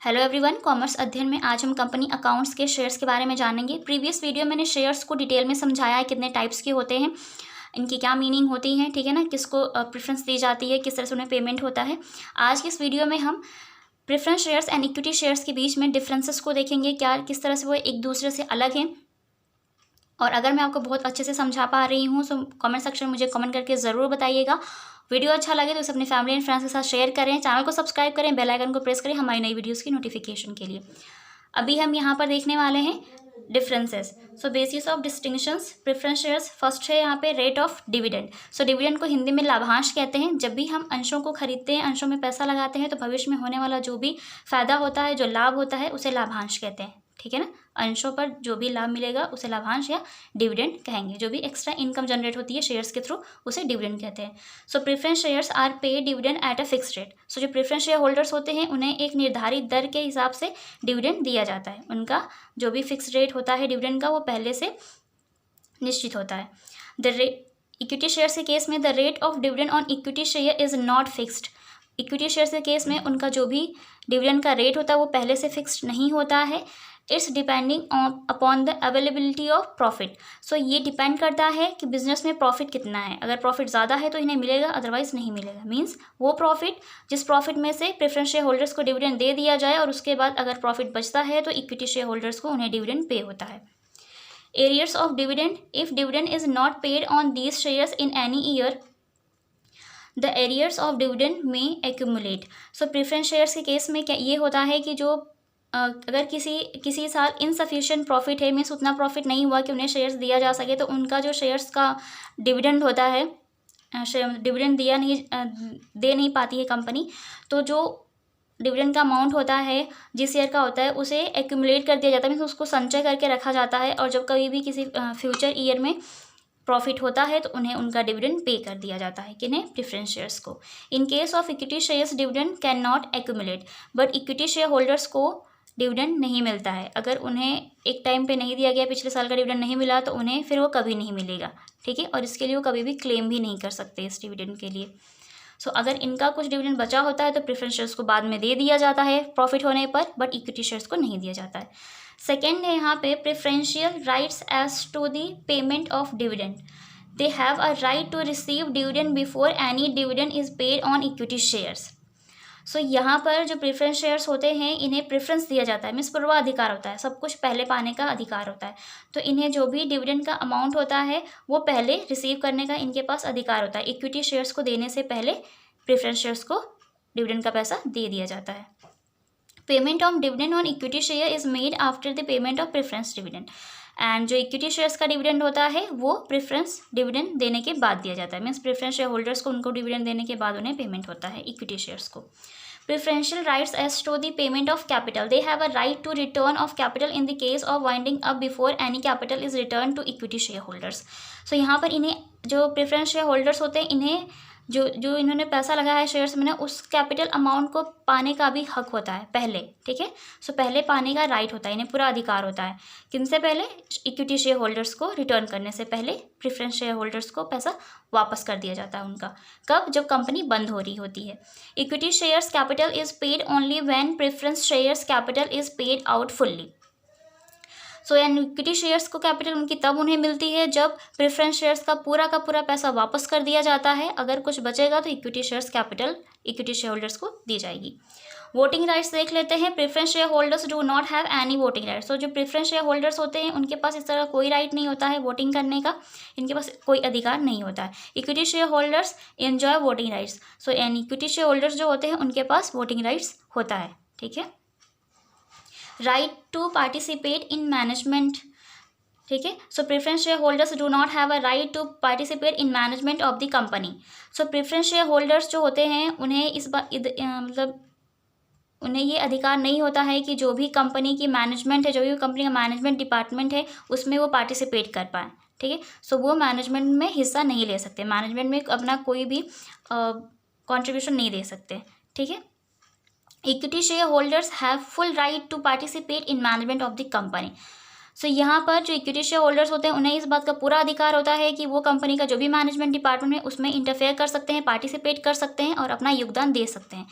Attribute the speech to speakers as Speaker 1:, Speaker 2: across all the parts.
Speaker 1: Hello everyone, commerce अध्ययन में आज हम कंपनी अकाउंट्स के शेयर्स के बारे में जानेंगे। प्रीवियस वीडियो मैंने शेयर्स को डिटेल में समझाया है, कितने टाइप्स के होते हैं, इनकी क्या मीनिंग होती है, ठीक है ना, किसको प्रेफरेंस दी जाती है, किस तरह से उन्हें पेमेंट होता है। आज की इस वीडियो में हम preference shares and equity shares के बीच में डिफरेंसेस को देखेंगे, क्या किस तरह से वो एक दूसरे से अलग हैं। और अगर मैं आपको बहुत अच्छे से समझा पा रही हूँ तो कमेंट सेक्शन में मुझे कमेंट करके ज़रूर बताइएगा। वीडियो अच्छा लगे तो इसे अपनी फैमिली एंड फ्रेंड्स के साथ शेयर करें, चैनल को सब्सक्राइब करें, बेल आइकन को प्रेस करें हमारी नई वीडियोस की नोटिफिकेशन के लिए। अभी हम यहाँ पर देखने वाले हैं differences. So basis of distinctions preference shares. First है यहाँ पे rate of dividend. So dividend को हिंदी में लाभांश कहते हैं। जब भी हम अंशों को खरीदते हैं, अंशों में पैसा लगाते हैं, तो भविष्य में होने वाला जो भी फायदा होता है, जो लाभ होता है, उसे लाभांश कहते हैं, ठीक है ना। अंशों पर जो भी लाभ मिलेगा उसे लाभांश या डिविडेंड कहेंगे। जो भी एक्स्ट्रा इनकम जनरेट होती है शेयर्स के थ्रू, उसे डिविडेंड कहते हैं। So preference shares are pay dividend at a fixed rate. So जो प्रेफरेंस शेयर होल्डर्स होते हैं उन्हें एक निर्धारित दर के हिसाब से डिविडेंड दिया जाता है। उनका जो भी फिक्स्ड रेट होता है डिविडेंड का, वो पहले से निश्चित होता है। इक्विटी शेयर्स के केस में the rate of dividend on equity share is not fixed. Equity shares के केस में उनका जो भी डिविडेंड का रेट होता है वो पहले से फिक्स्ड नहीं होता है। It's depending upon the availability of profit. So ये डिपेंड करता है कि बिजनेस में प्रॉफिट कितना है। अगर प्रॉफिट ज़्यादा है तो इन्हें मिलेगा, अदरवाइज नहीं मिलेगा। मींस वो प्रॉफिट, जिस प्रॉफिट में से प्रेफरेंस शेयर होल्डर्स को डिविडेंड दे दिया जाए और उसके बाद अगर प्रॉफिट बचता है तो इक्विटी शेयर होल्डर्स को उन्हें डिविडेंड पे होता है। Arrears of dividend. If dividend is not paid on these shares in any year, the arrears of dividend में एक्यूमुलेट। सो प्रेफरेंस शेयर्स के केस में क्या ये होता है कि जो अगर किसी साल इनसफिशिएंट प्रॉफिट है, मीन्स उतना प्रॉफिट नहीं हुआ कि उन्हें शेयर्स दिया जा सके, तो उनका जो शेयर्स का डिविडेंड होता है, डिविडेंड दे नहीं पाती है कंपनी, तो जो डिविडेंड का अमाउंट होता है जिस ईयर का होता है उसे एक्यूमुलेट कर दिया जाता है, मीन्स उसको संचय करके रखा जाता है। और जब कभी भी किसी फ्यूचर ईयर में प्रॉफिट होता है तो उन्हें उनका डिविडेंड पे कर दिया जाता है, किन्हें, प्रेफरेंस शेयर्स को। In case of equity shares dividend can not accumulate, but equity share holders को डिविडेंड नहीं मिलता है। अगर उन्हें एक टाइम पे नहीं दिया गया, पिछले साल का डिविडेंड नहीं मिला, तो उन्हें फिर वो कभी नहीं मिलेगा, ठीक है। और इसके लिए वो कभी भी क्लेम भी नहीं कर सकते इस डिविडेंड के लिए। सो अगर इनका कुछ डिविडेंड बचा होता है तो प्रेफरेंस शेयर्स को बाद में दे दिया जाता है प्रॉफिट होने पर, बट इक्विटी शेयर्स को नहीं दिया जाता है। सेकेंड है यहाँ पे preferential rights as to the payment of dividend. They have a right to receive dividend before any dividend is paid on equity shares. So यहाँ पर जो प्रेफरेंस शेयर्स होते हैं इन्हें प्रेफरेंस दिया जाता है, मीन्स पूर्वाधिकार होता है, सब कुछ पहले पाने का अधिकार होता है। तो इन्हें जो भी डिविडेंड का अमाउंट होता है वो पहले रिसीव करने का इनके पास अधिकार होता है। इक्विटी शेयर्स को देने से पहले प्रेफरेंस शेयर्स को डिविडेंड का पैसा दे दिया जाता है। Payment of dividend on equity share is made after the payment of preference dividend. And जो इक्विटी शेयर्स का डिविडेंड होता है वो प्रेफरेंस डिविडेंड देने के बाद दिया जाता है, मीन्स प्रेफरेंस शेयर होल्डर्स को उनको डिविडेंड देने के बाद उन्हें पेमेंट होता है इक्विटी शेयर्स को। Preferential rights as to the payment of capital. They have a right to return of capital in the case of winding up before any capital is return to equity share holders. So यहाँ पर इन्हें जो preference share holders होते हैं, इन्हें जो इन्होंने पैसा लगाया है शेयर्स में ना, उस कैपिटल अमाउंट को पाने का भी हक होता है पहले, ठीक है। सो पहले पाने का राइट होता है, इन्हें पूरा अधिकार होता है। किनसे पहले? इक्विटी शेयर होल्डर्स को रिटर्न करने से पहले प्रेफरेंस शेयर होल्डर्स को पैसा वापस कर दिया जाता है उनका। कब? जब कंपनी बंद हो रही होती है। Equity shares capital is paid only when preference shares capital is paid out fully. So and equity shares को कैपिटल उनकी तब उन्हें मिलती है जब प्रेफरेंस शेयर्स का पूरा पैसा वापस कर दिया जाता है। अगर कुछ बचेगा तो equity shares capital equity share holders को दी जाएगी। वोटिंग राइट्स देख लेते हैं। Preference share holders do not have any voting rights. तो जो प्रेफरेंस शेयर होल्डर्स होते हैं उनके पास इस तरह कोई राइट नहीं होता है वोटिंग करने का, इनके पास कोई अधिकार नहीं होता है। Equity share holders enjoy voting rights. So and equity share holders जो होते हैं उनके पास वोटिंग राइट्स होता है, ठीक है। Right to participate in management, ठीक है। So preference share holders do not have a right to participate in management of the company. So preference share holders जो होते हैं उन्हें मतलब उन्हें ये अधिकार नहीं होता है कि जो भी कंपनी की मैनेजमेंट है, जो भी कंपनी का मैनेजमेंट डिपार्टमेंट है, उसमें वो पार्टिसिपेट कर पाए, ठीक है। सो वो मैनेजमेंट में हिस्सा नहीं ले सकते, मैनेजमेंट में अपना कोई भी कॉन्ट्रीब्यूशन नहीं दे सकते, ठीक है। Equity share holders have full right to participate in management of the company. So यहाँ पर जो इक्विटी शेयर होल्डर्स होते हैं उन्हें इस बात का पूरा अधिकार होता है कि वो कंपनी का जो भी मैनेजमेंट डिपार्टमेंट है उसमें इंटरफेयर कर सकते हैं, पार्टिसिपेट कर सकते हैं और अपना योगदान दे सकते हैं।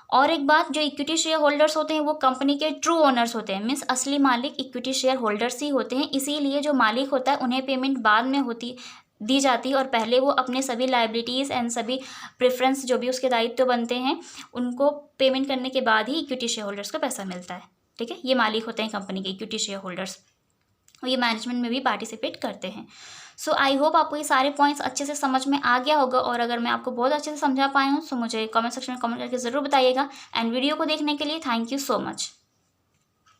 Speaker 1: और एक बात, जो इक्विटी शेयर होल्डर्स होते हैं वो कंपनी के ट्रू ओनर्स होते हैं, मीन्स असली मालिक इक्विटी शेयर होल्डर्स ही होते हैं। इसीलिए जो मालिक होता है उन्हें पेमेंट बाद में दी जाती है, और पहले वो अपने सभी लायबिलिटीज़ एंड सभी प्रेफरेंस जो भी उसके दायित्व बनते हैं उनको पेमेंट करने के बाद ही इक्विटी शेयर होल्डर्स को पैसा मिलता है। ठीक है, ये मालिक होते हैं कंपनी के इक्विटी शेयर होल्डर्स, और ये मैनेजमेंट में भी पार्टिसिपेट करते हैं। सो आई होप आपको ये सारे पॉइंट्स अच्छे से समझ में आ गया होगा, और अगर मैं आपको बहुत अच्छे से समझा पाई हूँ तो मुझे कमेंट सेक्शन में कमेंट करके ज़रूर बताइएगा। एंड वीडियो को देखने के लिए थैंक यू सो मच।